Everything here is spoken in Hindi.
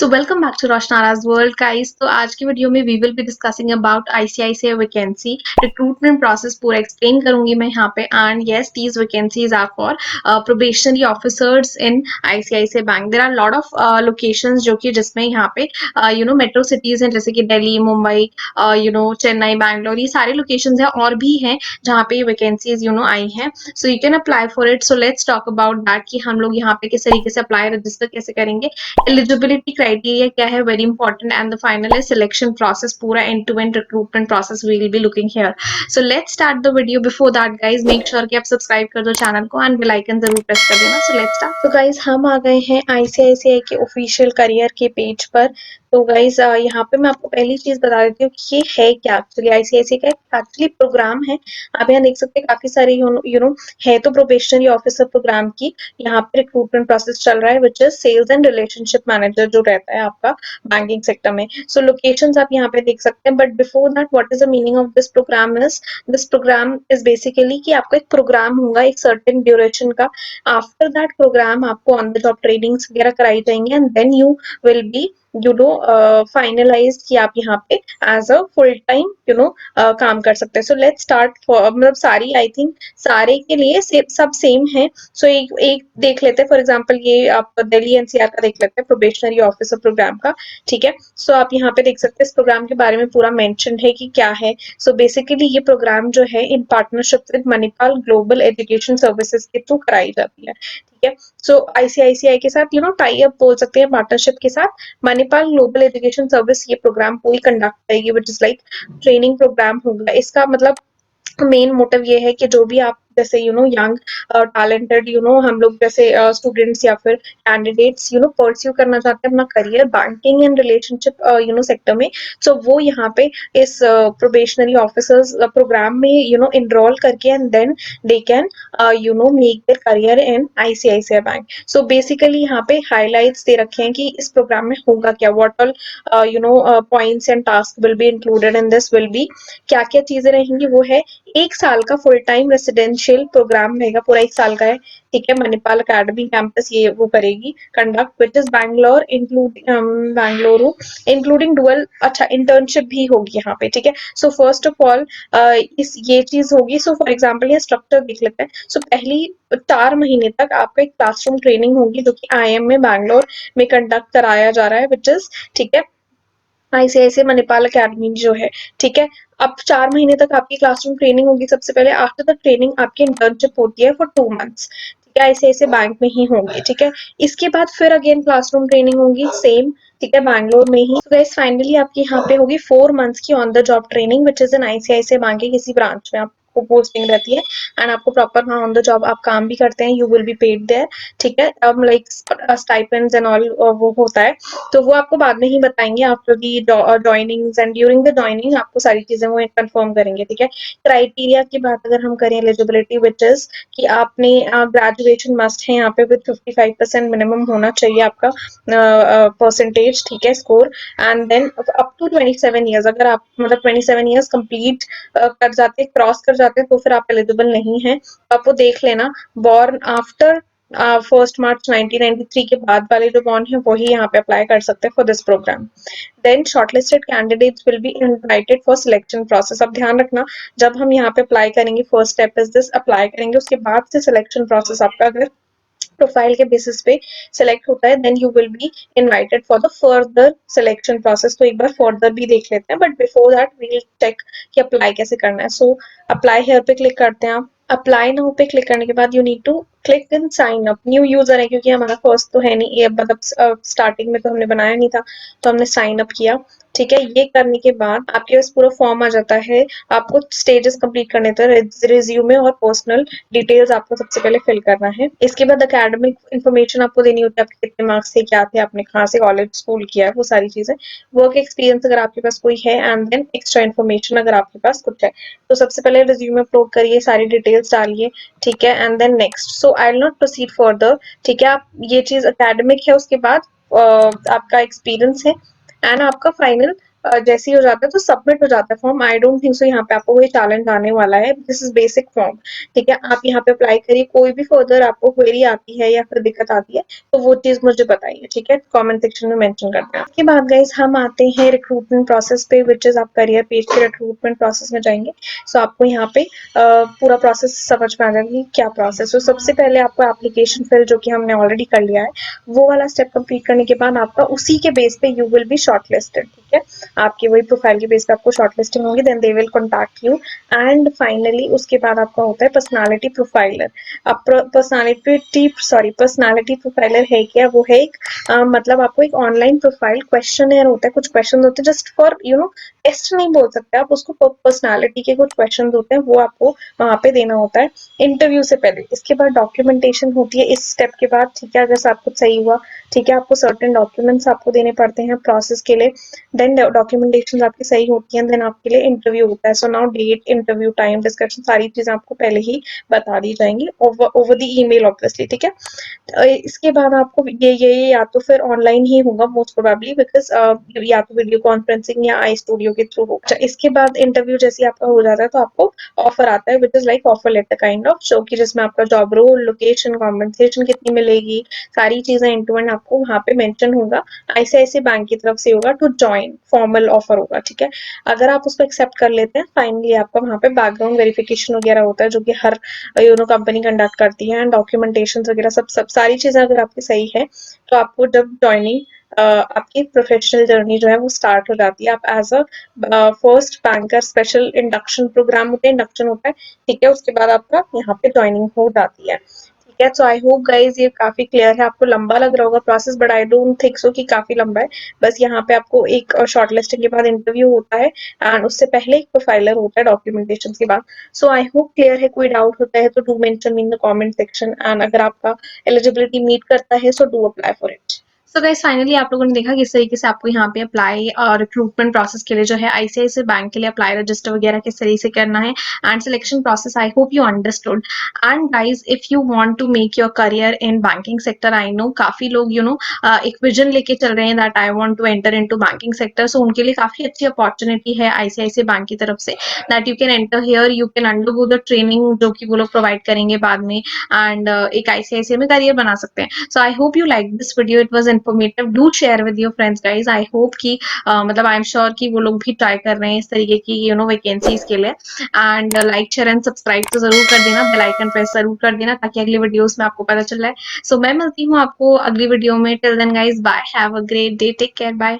So welcome back to Roshnaraj world guys. तो आज की वीडियो में we will be discussing about ICICI vacancy recruitment process पूरा एक्सप्लेन करूंगी मैं यहाँ पे। And yes, these vacancies are for probationary officers in ICICI bank. There are lot of locations जो कि जिसमें यहाँ पे मेट्रो सिटीज हैं, जैसे कि दिल्ली, मुंबई, चेन्नई, बैंगलोर, ये सारे लोकेशंस हैं और भी हैं जहाँ पे ये वैकेंसीज आई हैं। So you can apply for it. So let's talk about that कि हम लोग यहाँ पे किस तरीके से अप्लाई रजिस्टर कैसे करेंगे, एलिजिबिलिटी क्राइटेरिया क्या है, very important, and the final है सिलेक्शन प्रोसेस, पूरा end to end recruitment process we will be looking here. So let's start the video. Before that guys, make sure कि आप सब्सक्राइब कर दो चैनल को एंड बेल आइकन जरूर प्रेस कर देना। So let's start. तो गाइज हम आ गए हैं आईसीआईसीआई के ऑफिशियल करियर के पेज पर। तो गाइज यहाँ पे मैं आपको पहली चीज बता देती हूँ कि ये है क्या। एक्चुअली आईसीआईसीआई का एक्चुअली प्रोग्राम है। आप यहाँ देख सकते हैं काफी सारे है तो प्रोबेशनरी ऑफिसर प्रोग्राम की यहाँ पे रिक्रूटमेंट प्रोसेस चल रहा है, which is sales and relationship manager जो रहता है आपका बैंकिंग सेक्टर में। सो लोकेशंस आप यहाँ पे देख सकते हैं। But before that, what is the meaning of this program is, this program is basically कि आपका एक प्रोग्राम होगा एक सर्टेन ड्यूरेशन का। आफ्टर दैट प्रोग्राम आपको ऑन द जॉब ट्रेनिंग्स वगैरह कराई जाएंगे and then you will be finalize कि आप यहाँ पे एज अ फुल टाइम काम कर सकते हैं। सो लेट्स स्टार्ट मतलब सारी आई थिंक सारे के लिए सब सेम है। सो एक देख लेते हैं। फॉर एग्जांपल ये आप दिल्ली एनसीआर का देख लेते हैं, प्रोबेशनरी ऑफिसर प्रोग्राम का। ठीक है, सो आप यहाँ पे देख सकते हैं इस प्रोग्राम के बारे में पूरा मेंशन है कि क्या है। सो बेसिकली ये प्रोग्राम जो है in partnership with Manipal global education services के थ्रू कराई जाती है। ठीक है, सो आईसीआईसीआई के साथ टाई अप बोल सकते हैं, पार्टनरशिप के साथ मणिपाल ग्लोबल एजुकेशन सर्विस ये प्रोग्राम पूरी कंडक्ट करेगी, which is like training program होगा। इसका मतलब मेन मोटिव ये है कि जो भी आप जैसे यंग टैलेंटेड हम लोग जैसे स्टूडेंट्स या फिर कैंडिडेट्स परस्यू करना चाहते हैं अपना career banking and relationship sector में। सो वो यहाँ पे इस प्रोबेशनरी ऑफिसर्स प्रोग्राम में इनरोल करके and then they can make their career in ICICI bank. So basically यहाँ पे हाईलाइट्स दे रखे हैं कि इस प्रोग्राम में होगा क्या, what all points and task will be included in this will be, क्या क्या चीजें रहेंगी। वो है 1 साल का फुल टाइम रेसिडेंशियल प्रोग्राम रहेगा, पूरा 1 साल का है। ठीक है, मणिपाल अकेडमी कैंपस ये वो करेगी conduct, which is Bangalore Bengaluru including dual. अच्छा, इंटर्नशिप भी होगी यहाँ पे। ठीक है, सो फर्स्ट ऑफ ऑल इस ये चीज होगी। सो फॉर एग्जाम्पल ये स्ट्रक्चर देख लेते हैं। सो पहली 4 महीने तक आपका एक क्लासरूम ट्रेनिंग होगी जो कि आईएम में बैंगलोर में कंडक्ट कराया जा रहा है, विच इज ठीक है आईसीआईसीआई मणिपाल अकेडमी जो है। ठीक है, अब 4 महीने तक आपकी क्लासरूम ट्रेनिंग होगी सबसे पहले। आफ्टर द ट्रेनिंग आपकी इंटर्नशिप होती है फॉर 2 मंथ्स। ठीक है, आईसीआईसीआई बैंक में ही होंगी। ठीक है, इसके बाद फिर अगेन क्लासरूम ट्रेनिंग होगी सेम। ठीक है, बैंगलोर में ही। तो गाइस फाइनली आपकी यहाँ पे होगी 4 मंथ्स की on the job training, which is in ICICI bank के किसी ब्रांच में आपको पोस्टिंग रहती है एंड आपको प्रॉपर वहाँ ऑन द जॉब आप काम भी करते हैं, you will be paid there. ठीक है, अब लाइक स्टाइपेंड्स एंड ऑल वो होता है, तो वो आपको बाद में ही बताएंगे after the joinings and during the joining आपको सारी चीजें वो कंफर्म करेंगे। ठीक है, क्राइटेरिया की बात अगर हम करें एलिजिबिलिटी, विच इज कि आपने ग्रेजुएशन मस्ट है यहाँ पे विद 55% मिनिमम होना चाहिए आपका परसेंटेज। ठीक है, score. And then up to 27 years, अगर आप मतलब 27 ईयर्स कंप्लीट कर जाते क्रॉस कर जाते हैं तो फिर आप एलिजिबल नहीं है। आप वो देख लेना। बॉर्न आफ्टर 1 मार्च 1993 के बाद वाले जो बॉर्न है वही यहाँ पे अप्लाई कर सकते हैं for this program. Then shortlisted candidates will be invited for selection process. अब ध्यान रखना, जब हम यहाँ पे अप्लाई करेंगे, first step is this, apply करेंगे, उसके बाद से सिलेक्शन प्रोसेस आपका अगर प्रोफाइल के बेसिस पे सिलेक्ट होता है, then you will be invited for the further selection process. तो एक बार फर्दर भी देख लेते हैं, but before that we will check कि अप्लाई कैसे करना है। सो अप्लाई हेयर पे क्लिक करते हैं आप। अप्लाई नाउ पे क्लिक करने के बाद you need to click in sign up. New user है क्योंकि हमारा फर्स्ट तो है नहीं, ये मतलब स्टार्टिंग में तो हमने बनाया नहीं था, तो हमने साइन अप किया। ठीक है, ये करने के बाद आपके पास पूरा फॉर्म आ जाता है। आपको स्टेजेस कंप्लीट करने थे, रिज्यूमे और पर्सनल डिटेल्स आपको सबसे पहले फिल करना है। इसके बाद एकेडमिक इन्फॉर्मेशन आपको देनी होती है, आपके कितने मार्क्स थे, क्या थे, आपने कहाँ से कॉलेज स्कूल किया है, वो सारी चीजें। वर्क एक्सपीरियंस अगर आपके पास कोई है, एंड देन एक्स्ट्रा इन्फॉर्मेशन अगर आपके पास कुछ है। तो सबसे पहले रिज्यूमे अपलोड करिए, सारी डिटेल्स डालिए। ठीक है, and then next. So I will not proceed further. ठीक है, आप ये चीज एकेडमिक है, उसके बाद आपका एक्सपीरियंस है एंड आपका फाइनल जैसे ही हो जाता है तो सबमिट हो जाता है form. I don't think so यहाँ पे आपको कोई चैलेंज आने वाला है। दिस इज बेसिक फॉर्म, ठीक है। आप यहाँ पे अप्लाई करिए, कोई भी फर्दर आपको क्वेरी आती है या फिर दिक्कत आती है तो वो चीज मुझे बताइए, ठीक है, कमेंट सेक्शन में मेंशन कर देना। उसके बाद गाइस हम आते हैं रिक्रूटमेंट प्रोसेस पे, विच इज आप करियर पेज के रिक्रूटमेंट प्रोसेस में जाएंगे। सो आपको यहाँ पे पूरा प्रोसेस समझ में आ जाएगा कि क्या प्रोसेस है। सबसे पहले आपको एप्लीकेशन फिल, जो कि हमने ऑलरेडी कर लिया है, वो वाला स्टेप कंप्लीट करने के बाद आपका उसी के बेस पे यू विल बी शॉर्टलिस्टेड, ठीक है। आपकी वही प्रोफाइल के बेस पे आपको शॉर्टलिस्टिंग होगी, then they will contact you. And finally उसके बाद आपका होता है पर्सनालिटी प्रोफाइलर। अब पर्सनालिटी प्रोफाइलर है क्या? वो है एक मतलब आपको एक ऑनलाइन प्रोफाइल क्वेश्चन होता है, कुछ क्वेश्चन होते हैं जस्ट फॉर टेस्ट नहीं बोल सकते आप उसको, पर्सनालिटी के कुछ क्वेश्चन होते हैं वो आपको वहां पे देना होता है इंटरव्यू से पहले। इसके बाद डॉक्यूमेंटेशन होती है इस स्टेप के बाद, ठीक है। अगर सब कुछ सही हुआ, ठीक है, आपको सर्टेन डॉक्यूमेंट्स आपको देने पड़ते हैं प्रोसेस के लिए। देन डॉक्यूमेंटेशन आपकी सही होती है, देन आपके लिए इंटरव्यू होता है। So now date, interview time, discussion, सारी चीजें आपको पहले ही बता दी जाएंगी ओवर द ईमेल ऑब्वियसली, ठीक है। इसके बाद आपको ये या तो फिर ऑनलाइन ही होगा मोस्ट प्रोबेबली, बिकॉज या तो वीडियो कॉन्फ्रेंसिंग या आई स्टूडियो के थ्रू होगा। इसके बाद इंटरव्यू जैसे आपका हो जाता है तो आपको ऑफर आता है, which is like offer letter kind of, जो कि जिसमें आपका जॉब रोल, लोकेशन, कॉम्पेंसेशन कितनी मिलेगी, सारी चीजें इंड टू एंड आपको वहां पे मेंशन होगा। आईसीआईसीआई बैंक की तरफ से होगा, टू ज्वाइन फॉर्मल ऑफर होगा, ठीक है। अगर आप उसको एक्सेप्ट कर लेते हैं, फाइनली आपका वहां पे बैकग्राउंड वेरिफिकेशन वगैरह होता है, जो कि हर कंपनी कंडक्ट करती है, एंड डॉक्यूमेंटेशन वगैरह सब सब सारी चीजें अगर आपकी सही है तो आपको जब ज्वाइनिंग आपकी प्रोफेशनल जर्नी जो है वो स्टार्ट हो जाती है। आप as a first banker special induction program होता है, इंडक्शन होता है, ठीक है। उसके बाद आपका यहाँ पे ज्वाइनिंग हो जाती है, ठीक है। सो आई होप गाइज ये काफी क्लियर है। आपको लंबा लग रहा होगा process, but I don't think so कि काफी लंबा है। बस यहाँ पे आपको एक शॉर्ट लिस्टिंग के बाद इंटरव्यू होता है, एंड उससे पहले एक प्रोफाइलर होता है डॉक्यूमेंटेशन के बाद। सो आई होप क्लियर है। कोई डाउट होता है तो do mention in the comment section, and अगर आपका एलिजिबिलिटी मीट करता है so do apply for it. So guys finally आप लोगों ने देखा किस तरीके से आपको यहाँ पे अप्लाई और रिक्रूटमेंट प्रोसेस के लिए जो है आईसीआईसीआई बैंक के लिए अप्लाई रजिस्टर वगैरह किस तरीके से करना है, and selection process. I hope you understood. And guys if you want to make your career in banking sector, I know काफी लोग एक विजन लेके चल रहे हैं that I want to enter into banking sector. So उनके लिए काफी अच्छी अपॉर्चुनिटी है आईसीआईसीआई बैंक की तरफ से, that you can enter here, you can undergo the training जो कि वो लोग प्रोवाइड करेंगे बाद में, एंड एक आईसीआईसीआई में करियर बना सकते हैं। So I hope you like this video, it was informative. Do share with your friends guys. I hope कि मतलब आई एम श्योर कि वो लोग भी ट्राई कर रहे हैं इस तरीके की वैकेंसीज के लिए। And like share and subscribe तो जरूर कर देना, बेल आइकन प्रेस जरूर कर देना, ताकि अगली वीडियोस में आपको पता चल रहा है। सो मैं मिलती हूँ आपको अगली वीडियो में। Till then guys bye, have a great day, take care, bye.